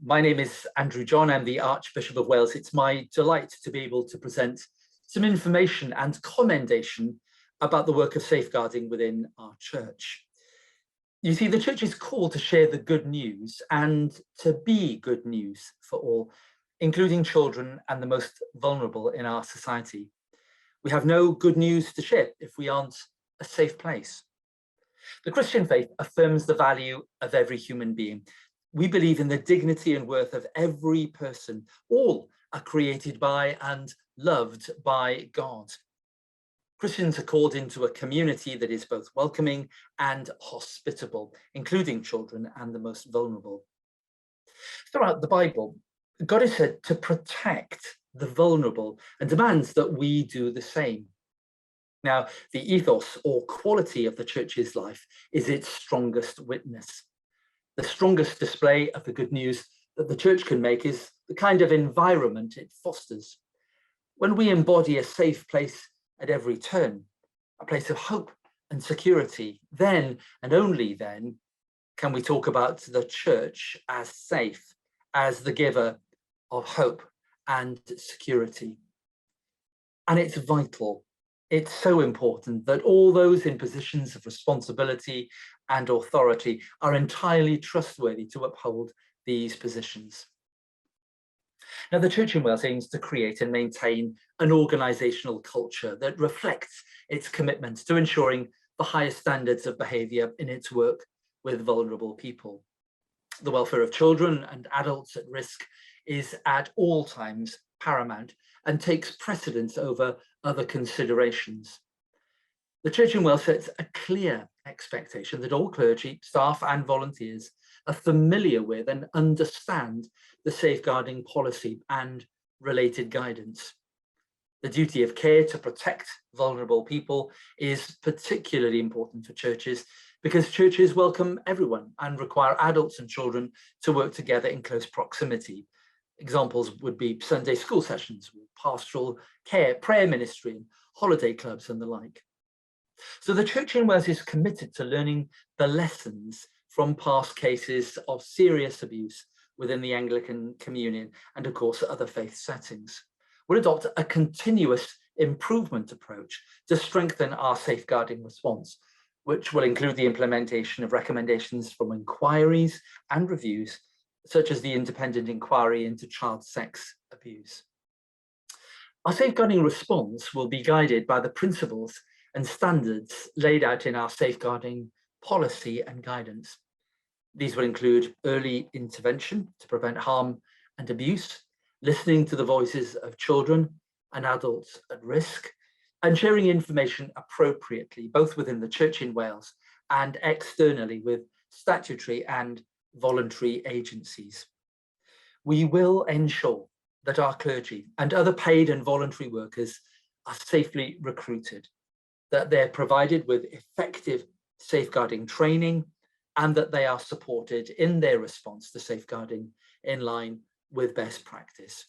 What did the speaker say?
My name is Andrew John. I'm the Archbishop of Wales. It's my delight to be able to present some information and commendation about the work of safeguarding within our church. You see, the church is called to share the good news and to be good news for all, including children and the most vulnerable in our society. We have no good news to share if we aren't a safe place. The Christian faith affirms the value of every human being. We believe in the dignity and worth of every person. All are created by and loved by God. Christians are called into a community that is both welcoming and hospitable, including children and the most vulnerable. Throughout the Bible, God is said to protect the vulnerable and demands that we do the same. Now, the ethos or quality of the church's life is its strongest witness. The strongest display of the good news that the church can make is the kind of environment it fosters. When we embody a safe place at every turn, a place of hope and security, then and only then can we talk about the church as safe, as the giver of hope and security. And it's vital. It's so important that all those in positions of responsibility and authority are entirely trustworthy to uphold these positions. Now, the Church in Wales aims to create and maintain an organisational culture that reflects its commitment to ensuring the highest standards of behaviour in its work with vulnerable people. The welfare of children and adults at risk is at all times paramount and takes precedence over other considerations. The Church in Wales sets a clear expectation that all clergy, staff and volunteers are familiar with and understand the safeguarding policy and related guidance. The duty of care to protect vulnerable people is particularly important for churches because churches welcome everyone and require adults and children to work together in close proximity. Examples would be Sunday school sessions, pastoral care, prayer ministry, and holiday clubs and the like. So the Church in Wales is committed to learning the lessons from past cases of serious abuse within the Anglican Communion and, of course, other faith settings. We'll adopt a continuous improvement approach to strengthen our safeguarding response, which will include the implementation of recommendations from inquiries and reviews, such as the independent inquiry into child sex abuse. Our safeguarding response will be guided by the principles and standards laid out in our safeguarding policy and guidance. These will include early intervention to prevent harm and abuse, listening to the voices of children and adults at risk, and sharing information appropriately, both within the Church in Wales and externally with statutory and voluntary agencies. We will ensure that our clergy and other paid and voluntary workers are safely recruited, that they're provided with effective safeguarding training, and that they are supported in their response to safeguarding in line with best practice.